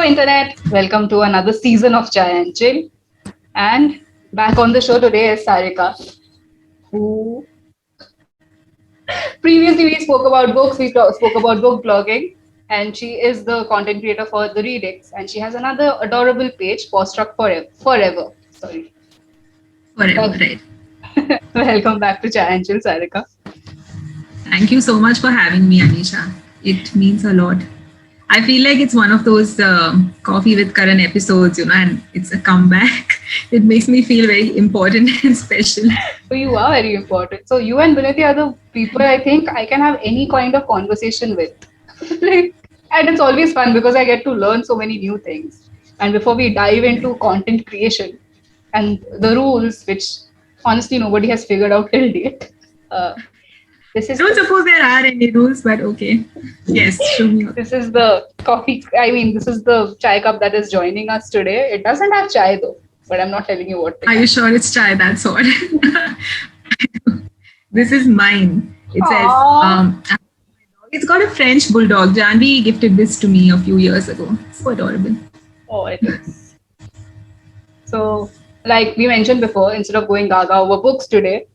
Internet. Welcome to another season of Chai and Chill. And back on the show today is Sarika, who previously we spoke about books, spoke about book blogging, and she is the content creator for The Readings. And she has another adorable page, Poststruck Forever. Forever. Sorry. Forever, Well, right. welcome back to Chai and Chill, Sarika. Thank you so much for having me, Anisha. It means a lot. I feel like it's one of those coffee with Karan episodes, and it's a comeback. It makes me feel very important and special. So you are very important. So you and Vinity are the people I think I can have any kind of conversation with. Like, and it's always fun because I get to learn so many new things. And before we dive into content creation and the rules, which honestly nobody has figured out till date, uh, this I is don't suppose there are any rules, but okay. Yes, show me. this is the coffee. I mean, this is the chai cup that is joining us today. It doesn't have chai though, but I'm not telling you what to Are you have. sure it's chai? That's all. This is mine. It says, Aww. it's got a French bulldog. Janvi gifted this to me a few years ago. So adorable. Oh, it is. So, like we mentioned before, instead of going gaga over books today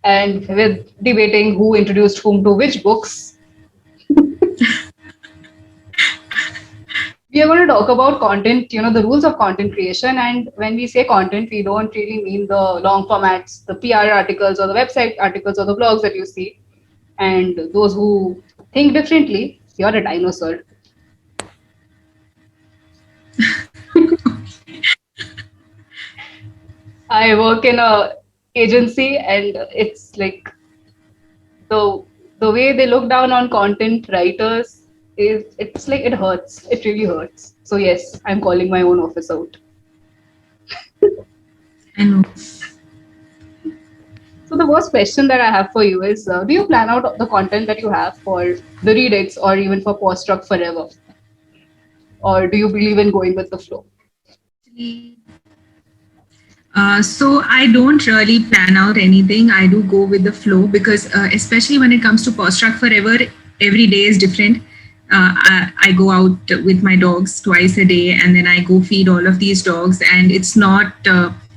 and with debating who introduced whom to which books, we are going to talk about content, the rules of content creation. And when we say content, we don't really mean the long formats, the PR articles or the website articles or the blogs that you see. And those who think differently, you're a dinosaur. I work in a agency and it's like the the way they look down on content writers is it's like it hurts. It really hurts. So yes, I'm calling my own office out. I know. So the first question that I have for you is: do you plan out the content that you have for the Redux or even for Poststruck forever, or do you believe in going with the flow? So I don't really plan out anything. I do go with the flow because, especially when it comes to Poststruck Forever, every day is different. I go out with my dogs twice a day, and then I go feed all of these dogs. And it's not.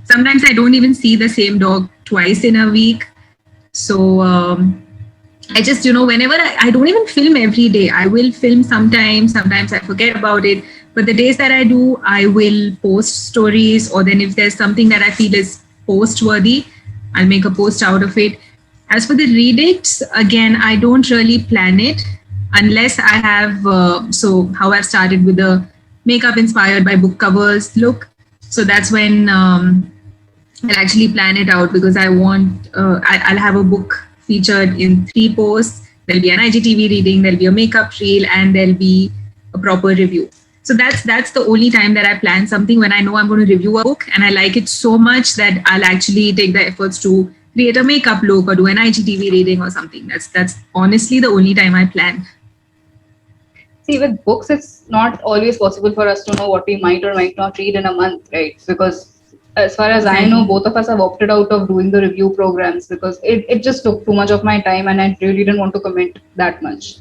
Sometimes I don't even see the same dog twice in a week. So I just, whenever I don't even film every day. I will film sometimes. Sometimes I forget about it. But the days that I do, I will post stories, or then if there's something that I feel is post worthy, I'll make a post out of it. As for the readings, again, I don't really plan it unless I have. So, how I've started with the makeup inspired by book covers look. So, that's when I'll actually plan it out because I want, I'll have a book featured in 3 posts. There'll be an IGTV reading, there'll be a makeup reel, and there'll be a proper review. So that's the only time that I plan something, when I know I'm going to review a book and I like it so much that I'll actually take the efforts to create a makeup look or do an IGTV reading or something. That's honestly the only time I plan. See, with books, it's not always possible for us to know what we might or might not read in a month, right? Because as far as I know, Exactly. both of us have opted out of doing the review programs because it just took too much of my time and I really didn't want to commit that much.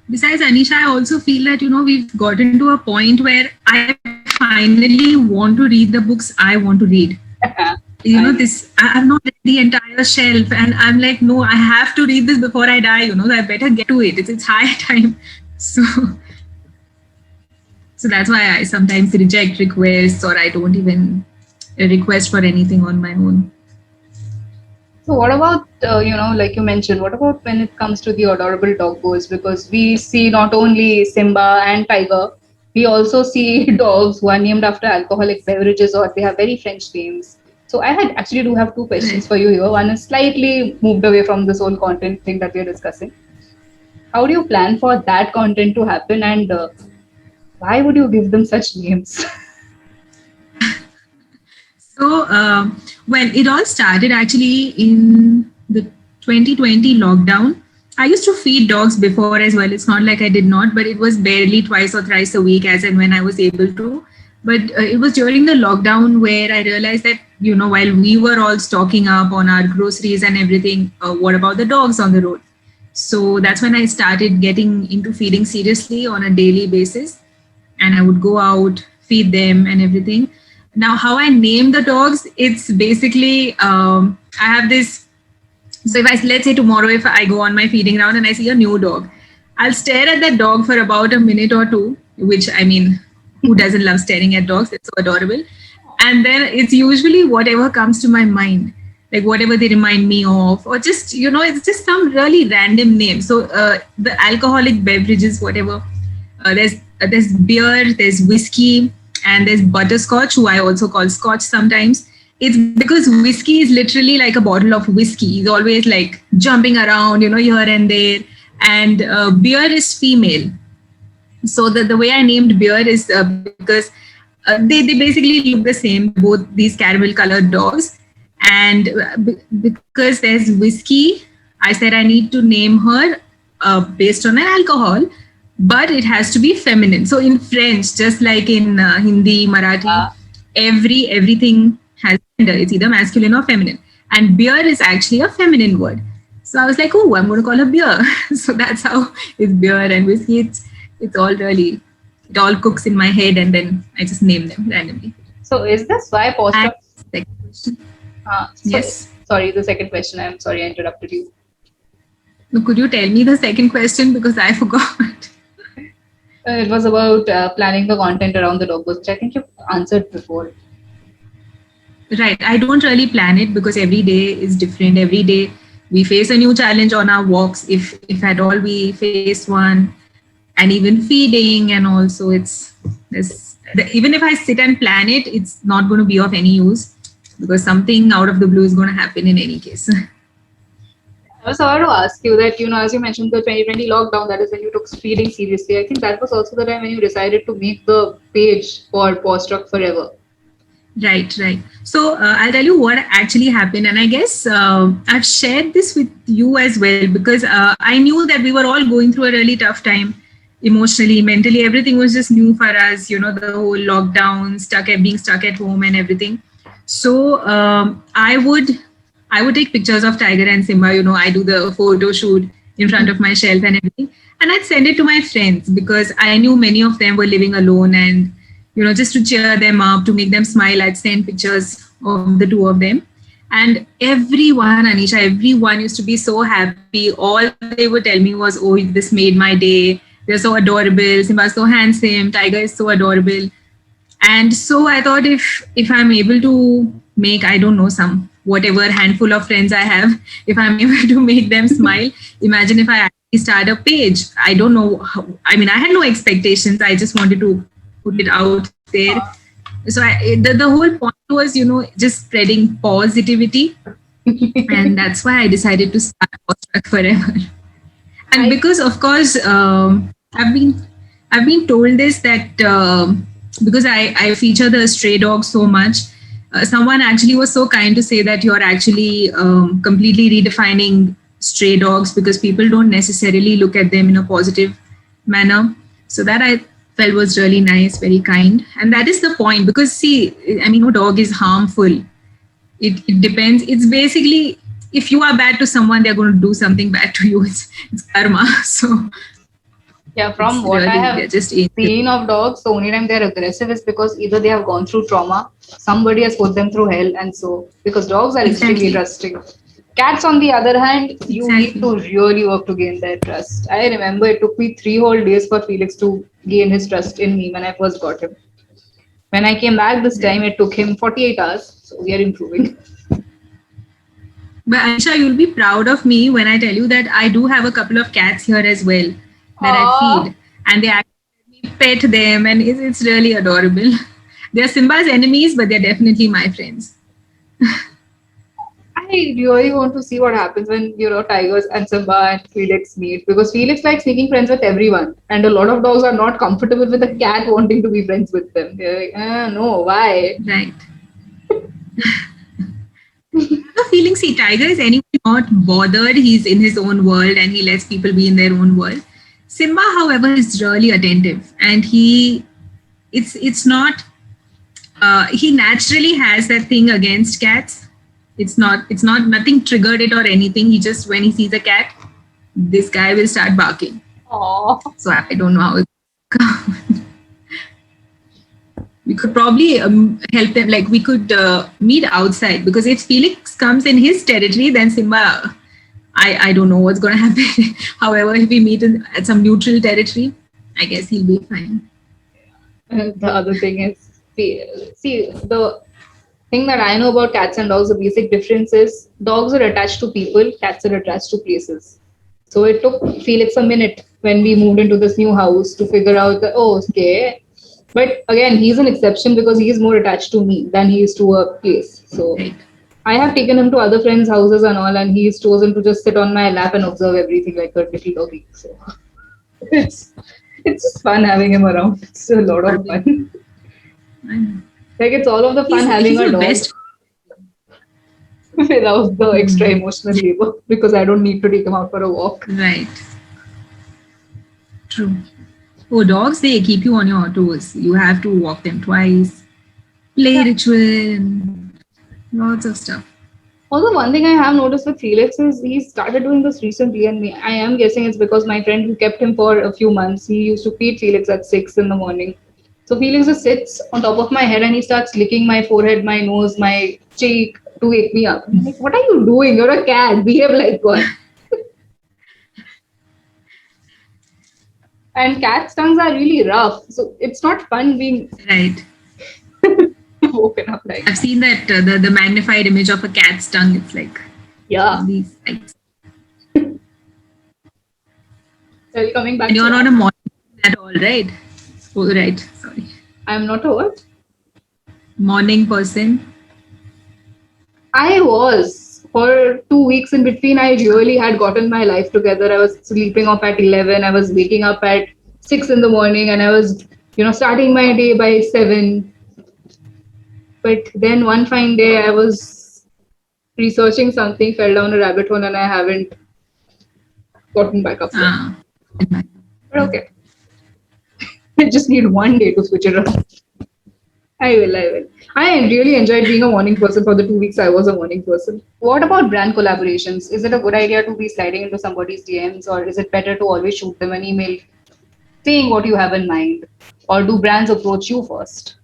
Besides, Anisha, I also feel that, we've gotten to a point where I finally want to read the books I want to read. I know. I've not read the entire shelf, and I'm like, no, I have to read this before I die. I better get to it. It's high time. So, so that's why I sometimes reject requests, or I don't even request for anything on my own. So what about, like you mentioned, what about when it comes to the adorable doggos? Because we see not only Simba and Tiger, we also see dogs who are named after alcoholic beverages or they have very French names. So I had actually do have two questions Right. for you here. One is slightly moved away from this whole content thing that we are discussing. How do you plan for that content to happen and why would you give them such names? So, well, it all started actually in the 2020 lockdown. I used to feed dogs before as well. It's not like I did not, but it was barely twice or thrice a week as and when I was able to. But it was during the lockdown where I realized that, while we were all stocking up on our groceries and everything, what about the dogs on the road? So that's when I started getting into feeding seriously on a daily basis. and I would go out, feed them, and everything. Now, how I name the dogs, it's basically I have this. So if I let's say tomorrow, if I go on my feeding round and I see a new dog, I'll stare at that dog for about a minute or two. Which I mean, who doesn't love staring at dogs? It's so adorable. And then it's usually whatever comes to my mind, like whatever they remind me of, or just it's just some really random name. So the alcoholic beverages, whatever. There's beer, there's whiskey, and there's butterscotch, who I also call scotch sometimes. It's because whiskey is literally like a bottle of whiskey. He's always like jumping around, here and there. And beer is female. So the way I named beer is because they basically look the same, both these caramel colored dogs. And because there's whiskey, I said I need to name her based on an alcohol, but it has to be feminine. So in French, just like in Hindi, Marathi, everything has gender. It's either masculine or feminine. And beer is actually a feminine word. So I was like, oh, I'm going to call her beer. So that's how it's beer and whiskey. It's all really, it all cooks in my head, and then I just name them randomly. So is this why posture? Yes. Sorry, the second question. I'm sorry I interrupted you. No, could you tell me the second question, because I forgot? It was about planning the content around the dog, which I think you answered before. Right. I don't really plan it because every day is different. Every day we face a new challenge on our walks, if at all we face one, and even feeding. And also even if I sit and plan it, it's not going to be of any use, because something out of the blue is going to happen in any case. I was about to ask you that, as you mentioned the 2020 lockdown, that is when you took feeding seriously. I think that was also the time when you decided to make the page for Paw Forever. Right. So I'll tell you what actually happened. And I guess I've shared this with you as well, because I knew that we were all going through a really tough time emotionally, mentally. Everything was just new for us, the whole lockdown, being stuck at home and everything. So I would take pictures of Tiger and Simba. I do the photo shoot in front of my shelf and everything. And I'd send it to my friends, because I knew many of them were living alone, and just to cheer them up, to make them smile, I'd send pictures of the two of them. And everyone, Anisha, everyone used to be so happy. All they would tell me was, oh, this made my day. They're so adorable. Simba's so handsome. Tiger is so adorable. And so I thought, if I'm able to make, I don't know, some whatever handful of friends I have, if I'm able to make them smile, imagine if I actually start a page. I don't know how, I had no expectations. I just wanted to put it out there. So the whole point was, just spreading positivity. And that's why I decided to start Paw Forever. And because, of course, I've been told this, that because I feature the stray dogs so much, someone actually was so kind to say that you're actually completely redefining stray dogs, because people don't necessarily look at them in a positive manner. So that I felt was really nice, very kind. And that is the point, because see, no dog is harmful. It depends. It's basically, if you are bad to someone, they're going to do something bad to you. It's karma. So yeah, from what I have seen of dogs, the only time they're aggressive is because either they have gone through trauma, somebody has put them through hell, and so because dogs are extremely trusting. Cats, on the other hand, you need to really work to gain their trust. I remember it took me 3 whole days for Felix to gain his trust in me when I first got him. When I came back this time, it took him 48 hours. So we are improving. But Anisha, you'll be proud of me when I tell you that I do have a couple of cats here as well that I feed. And they actually pet them, and it's really adorable. They're Simba's enemies, but they're definitely my friends. I really want to see what happens when, Tigers and Simba and Felix meet, because Felix likes making friends with everyone, and a lot of dogs are not comfortable with a cat wanting to be friends with them. They're like, no, why? Right. The feeling, see, Tiger is anyway not bothered. He's in his own world and he lets people be in their own world. Simba, however, is really attentive, and it's not, he naturally has that thing against cats. It's not nothing triggered it or anything. He just, when he sees a cat, this guy will start barking. Aww. So I don't know how it we could probably help them. Like we could meet outside, because if Felix comes in his territory, then Simba, I don't know what's going to happen. However, if we meet at some neutral territory, I guess he'll be fine. The other thing is, see, the thing that I know about cats and dogs, the basic difference is dogs are attached to people, cats are attached to places. So it took Felix a minute when we moved into this new house to figure out that, oh, okay. But again, he's an exception because he's more attached to me than he is to a place. So Right. I have taken him to other friends' houses and all, and he's chosen to just sit on my lap and observe everything like a little doggy. So it's it's just fun having him around. It's a lot of fun. I know. Like it's all of the fun having He's a the dog best. without the extra emotional labor because I don't need to take him out for a walk. Right. True. Oh, dogs, they keep you on your toes. You have to walk them twice, play ritual, and lots of stuff. Also, one thing I have noticed with Felix is he started doing this recently, and I am guessing it's because my friend who kept him for a few months, he used to feed Felix at 6 in the morning. So Felix just sits on top of my head and he starts licking my forehead, my nose, my cheek to wake me up. I'm like, what are you doing? You're a cat. Behave like one. And cats' tongues are really rough, so it's not fun being Right. woken up like. I've seen that the magnified image of a cat's tongue. It's like Yeah. these. Like, Well, coming back and you're to not a morning at all, right? Oh, right. Sorry. I'm not a what? Morning person. I was. For 2 weeks in between, I really had gotten my life together. I was sleeping off at 11. I was waking up at 6 in the morning and I was, starting my day by 7. But then one fine day, I was researching something, fell down a rabbit hole, and I haven't gotten back up yet. But okay. I just need one day to switch it around. I will. I really enjoyed being a morning person for the 2 weeks I was a morning person. What about brand collaborations? Is it a good idea to be sliding into somebody's DMs, or is it better to always shoot them an email saying what you have in mind? Or do brands approach you first?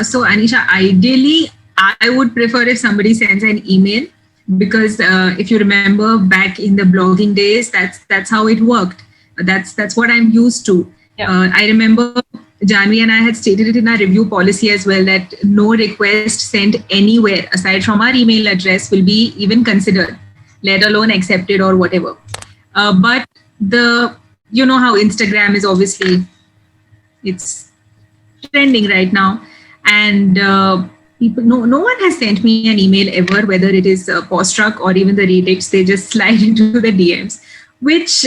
So Anisha, ideally, I would prefer if somebody sends an email, because if you remember back in the blogging days, that's how it worked. That's what I'm used to. Yeah. I remember Janvi and I had stated it in our review policy as well, that no request sent anywhere aside from our email address will be even considered, let alone accepted or whatever. But you know how Instagram is obviously, it's trending right now, and people, no one has sent me an email ever, whether it is Postruck or even the Redicts. They just slide into the DMs, which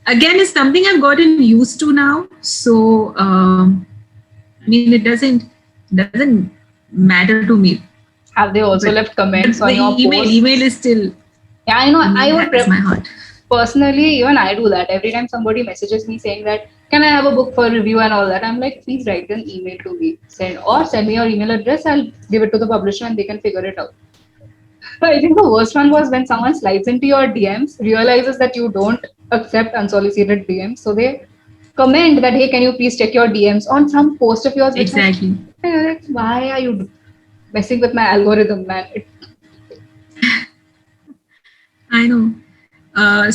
again is something I've gotten used to now. So it doesn't matter to me. Have they also left comments on your posts? Email is still. Yeah, I know. I would my heart. Personally, even I do that. Every time somebody messages me saying that, can I have a book for review and all that, I'm like, please write an email to me. Send me your email address. I'll give it to the publisher and they can figure it out. But I think the worst one was when someone slides into your DMs, realizes that you don't accept unsolicited DMs. So they comment that, hey, can you please check your DMs on some post of yours? Exactly. Like, why are you messing with my algorithm, man? I know. But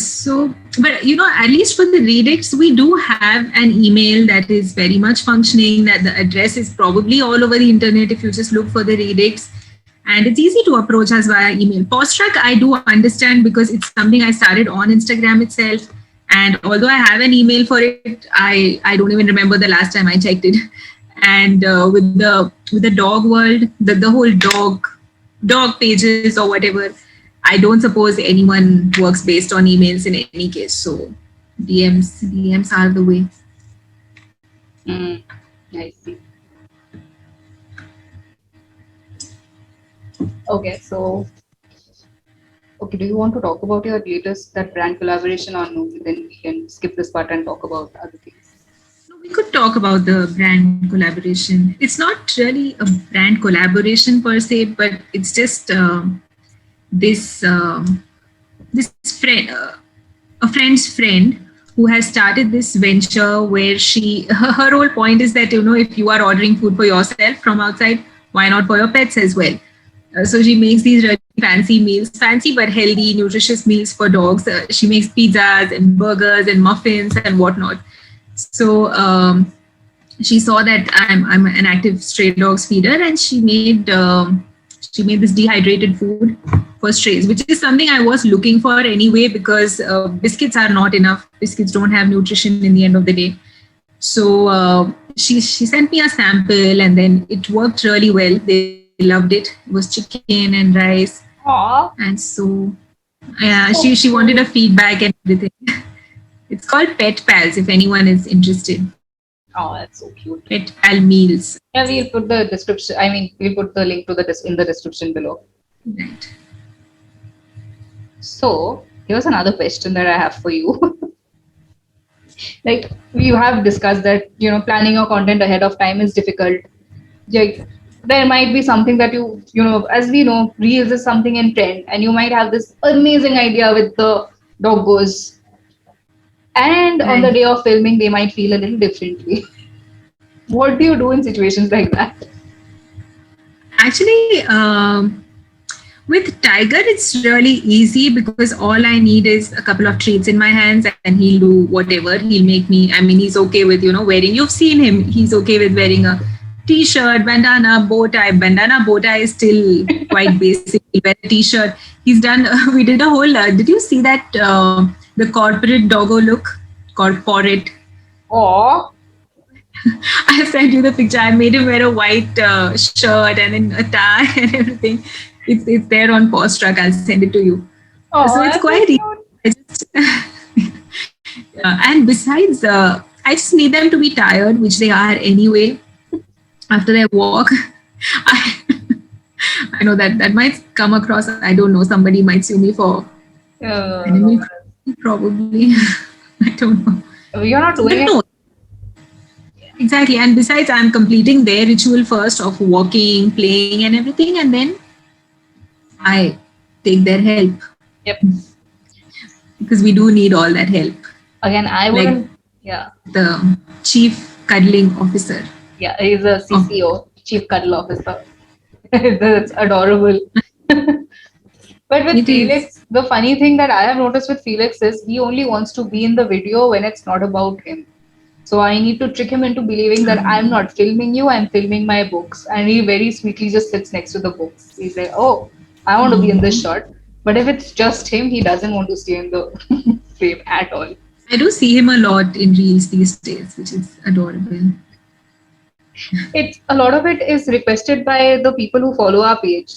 at least for the Redicts, we do have an email that is very much functioning, that the address is probably all over the internet if you just look for the Redicts. And it's easy to approach us via email. Postruck, I do understand, because it's something I started on Instagram itself. And although I have an email for it, I don't even remember the last time I checked it. And with the dog world, the whole dog pages or whatever, I don't suppose anyone works based on emails in any case. So DMs are the way. I see. Okay, do you want to talk about your latest brand collaboration, or no? Then we can skip this part and talk about other things. We could talk about the brand collaboration. It's not really a brand collaboration per se, but it's just this friend, a friend's friend, who has started this venture where her whole point is that, if you are ordering food for yourself from outside, why not for your pets as well? So she makes these really fancy meals, fancy but healthy, nutritious meals for dogs. She makes pizzas and burgers and muffins and whatnot. So she saw that I'm an active stray dogs feeder, and she made this dehydrated food for strays, which is something I was looking for anyway, because biscuits are not enough. Biscuits don't have nutrition in the end of the day. So she sent me a sample, and then it worked really well. They loved it. It was chicken and rice, Aw. and so yeah, she wanted a feedback and everything. It's called Pet Pals if anyone is interested. Oh, that's so cute. Pet Pal meals. Yeah, we'll put the description. I mean, we'll put the link to the in the description below. Right. So here's another question that I have for you. Like we have discussed that planning your content ahead of time is difficult. Like there might be something that as we know, reels is something in trend, and you might have this amazing idea with the doggos, and on the Right. day of filming, they might feel a little differently. What do you do in situations like that? Actually, with Tiger, it's really easy because all I need is a couple of treats in my hands, and he'll do whatever. He'll make me, I mean, he's okay with, wearing, you've seen him, he's okay with wearing a t-shirt, bandana, bow tie. Bandana, bow tie is still quite basic. He'll wear a t-shirt. He's done, we did a whole, did you see that, the corporate doggo look? Corporate. Or I sent you the picture. I made him wear a white shirt and then a tie and everything. It's there on Postruck. I'll send it to you. So it's quite easy. I just, and besides, I just need them to be tired, which they are anyway after their walk. I, I know that might come across. I don't know. Somebody might sue me for enemy, probably. I don't know. You're not doing it. No, exactly. And besides, I'm completing their ritual first of walking, playing, and everything, and then I take their help. Yep. Because we do need all that help. Again, I wouldn't. Yeah. The chief cuddling officer. Yeah, he's a CCO, Chief Cuddle Officer. That's adorable. But with Felix, the funny thing that I have noticed with Felix is he only wants to be in the video when it's not about him. So I need to trick him into believing that I'm not filming you, I'm filming my books. And he very sweetly just sits next to the books. He's like, oh, I want to be in this shot. But if it's just him, he doesn't want to stay in the frame at all. I do see him a lot in reels these days, which is adorable. It's a lot of it is requested by the people who follow our page.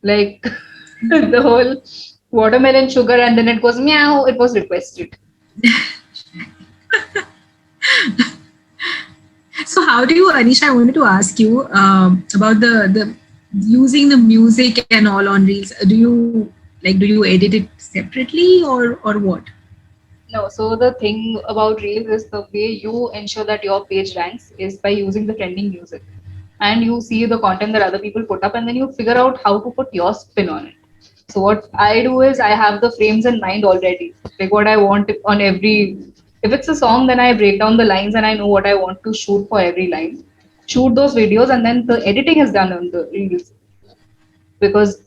Like the whole watermelon sugar, and then it goes meow, it was requested. So how do you, Anisha, I wanted to ask you about the using the music and all on reels. Do you edit it separately or what? No, so the thing about Reels is the way you ensure that your page ranks is by using the trending music. And you see the content that other people put up, and then you figure out how to put your spin on it. So what I do is I have the frames in mind already. Like what I want on every, if it's a song, then I break down the lines and I know what I want to shoot for every line. Shoot those videos, and then the editing is done on the Reels. Because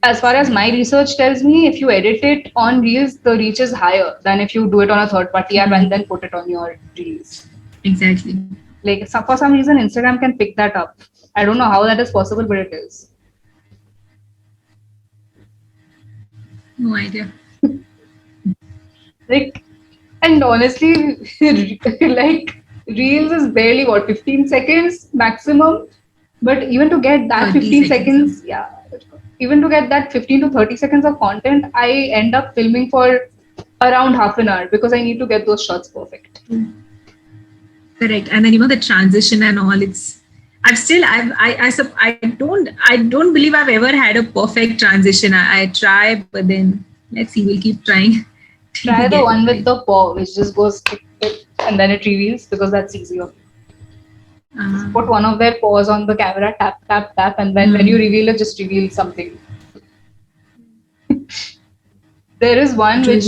as far as my research tells me, if you edit it on Reels, the reach is higher than if you do it on a third-party app and then put it on your Reels. Exactly. Like for some reason, Instagram can pick that up. I don't know how that is possible, but it is. No idea. Like, and honestly, like Reels is barely 15 seconds maximum. But even to get that 15 seconds, yeah. Even to get that 15 to 30 seconds of content, I end up filming for around half an hour because I need to get those shots perfect. Correct. And then the transition and all, I don't believe I've ever had a perfect transition. I try, but then let's see, we'll keep trying. Try the one with the paw, which just goes tick, tick, and then it reveals, because that's easier. Put one of their paws on the camera, tap, tap, tap, and then when you reveal it, just reveal something. There is one which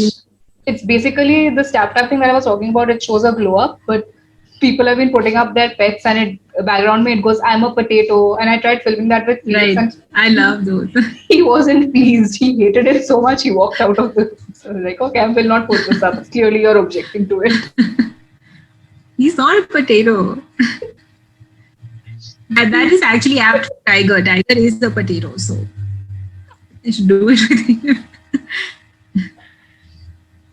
it's basically the tap thing that I was talking about. It shows a glow up, but people have been putting up their pets, and it background me it goes, "I'm a potato," and I tried filming that with Felix, Right. and I love those. he wasn't pleased. He hated it so much he walked out of the. So I was like, okay, I will not put this up. Clearly, you're objecting to it. He's not a potato. That is actually apt for Tiger. Tiger is a potato, so I should do it with him.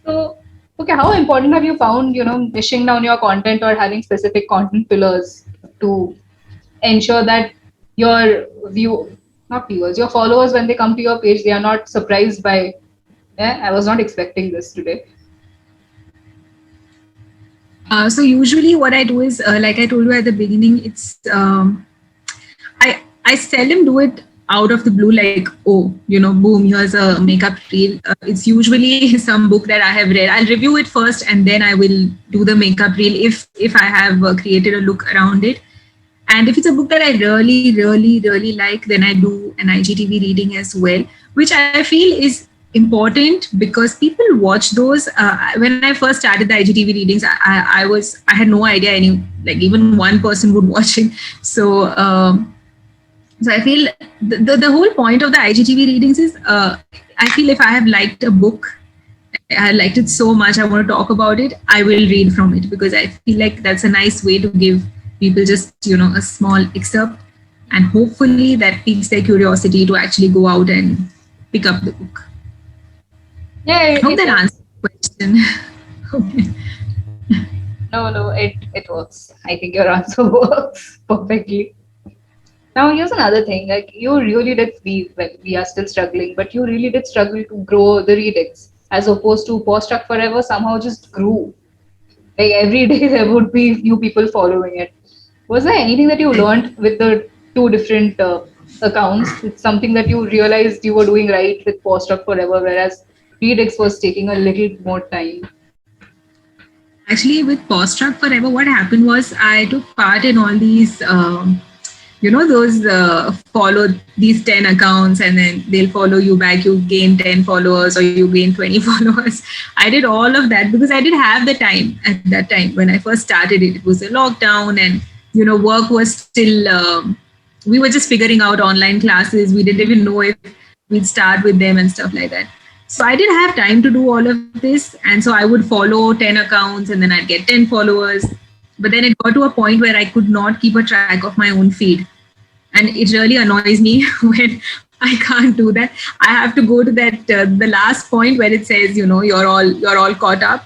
So, okay, how important have you found, niching down your content or having specific content pillars to ensure that your not viewers, your followers, when they come to your page, they are not surprised by, yeah, I was not expecting this today. So usually what I do is, like I told you at the beginning, it's I seldom do it out of the blue, like, oh, boom, here's a makeup reel. It's usually some book that I have read. I'll review it first and then I will do the makeup reel if I have created a look around it. And if it's a book that I really, really, really like, then I do an IGTV reading as well, which I feel is important because people watch those. When I first started the IGTV readings, I had no idea even one person would watch it. So I feel the whole point of the IGTV readings is I feel if I have liked a book, I liked it so much, I want to talk about it, I will read from it because I feel like that's a nice way to give people just, a small excerpt, and hopefully that piques their curiosity to actually go out and pick up the book. Yeah, I hope that answers the question. Okay. No, it works. I think your answer works perfectly. Now, here's another thing. Like, you really did, we are still struggling, but you really did struggle to grow the readings as opposed to Poststruck Forever somehow just grew. Like, every day there would be new people following it. Was there anything that you learned with the two different accounts? It's something that you realized you were doing right with Poststruck Forever, whereas Readix was taking a little more time. Actually, with Poststruck Forever, what happened was I took part in all these those follow these 10 accounts and then they'll follow you back, you gain 10 followers or you gain 20 followers. I did all of that because I didn't have the time at that time. When I first started it was a lockdown and work was still we were just figuring out online classes. We didn't even know if we'd start with them and stuff like that. So I didn't have time to do all of this, and so I would follow 10 accounts and then I'd get 10 followers. But then it got to a point where I could not keep a track of my own feed. And it really annoys me when I can't do that. I have to go to that the last point where it says, you're all caught up.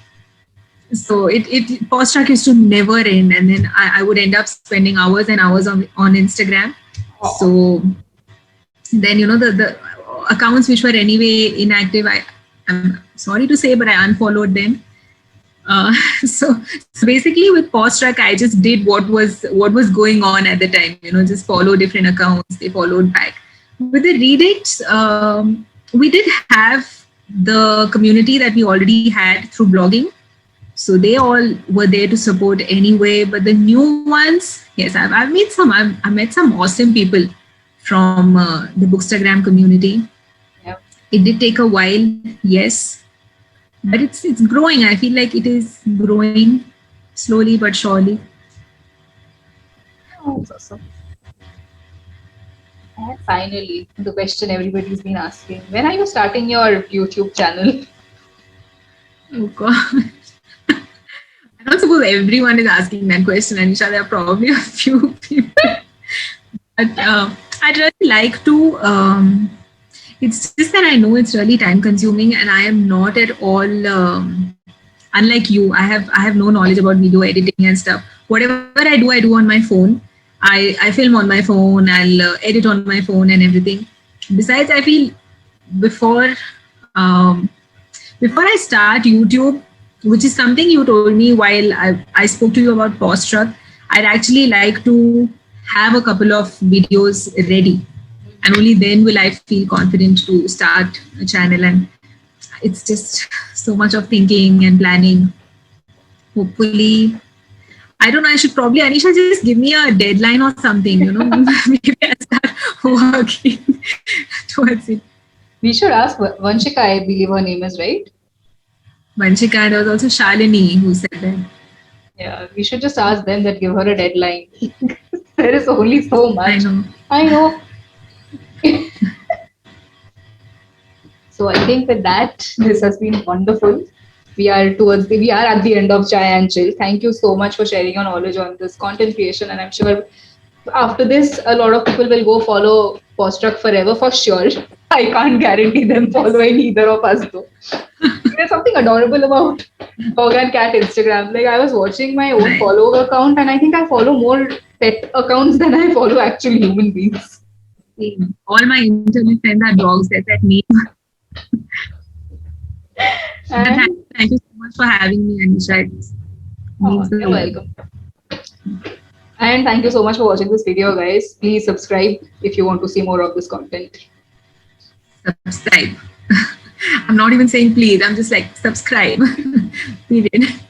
So it Poststruck used to never end, and then I would end up spending hours and hours on Instagram. Oh. So then the accounts which were anyway inactive, I'm sorry to say, but I unfollowed them. So basically with Poststruck, I just did what was going on at the time, just follow different accounts, they followed back. With the Readix, we did have the community that we already had through blogging. So they all were there to support anyway, but the new ones, yes, I've met some awesome people from the Bookstagram community. Yep. It did take a while, yes. But it's growing. I feel like it is growing slowly but surely. Oh, that's awesome. And finally, the question everybody's been asking: when are you starting your YouTube channel? Oh God! I don't suppose everyone is asking that question, Anisha. There are probably a few people, but I'd really like to. It's just that I know it's really time consuming and I am not at all, unlike you, I have no knowledge about video editing and stuff. Whatever I do on my phone. I film on my phone, I'll edit on my phone and everything. Besides, I feel before I start YouTube, which is something you told me while I spoke to you about Poststruck, I'd actually like to have a couple of videos ready. And only then will I feel confident to start a channel. And it's just so much of thinking and planning. Hopefully, I don't know, I should probably, Anisha, just give me a deadline or something, maybe I start working towards it. We should ask Vanshika, I believe her name is, right? Vanshika, and there was also Shalini who said that. Yeah, we should just ask them that give her a deadline. There is only so much. I know. I know. So I think with that, this has been wonderful. We are at the end of Chai and Chill. Thank you so much for sharing your knowledge on this content creation, and I'm sure after this, a lot of people will go follow Postruck forever for sure. I can't guarantee them following either of us though. There's something adorable about dog and cat Instagram. Like I was watching my own Right. follower account, and I think I follow more pet accounts than I follow actual human beings. Same. All my internet friends are dogs. That's that name. But And thank you so much for having me, Anisha. It means a you're lot. welcome. And thank you so much for watching this video, guys. Please subscribe if you want to see more of this content. Subscribe. I'm not even saying please. I'm just like subscribe. Period.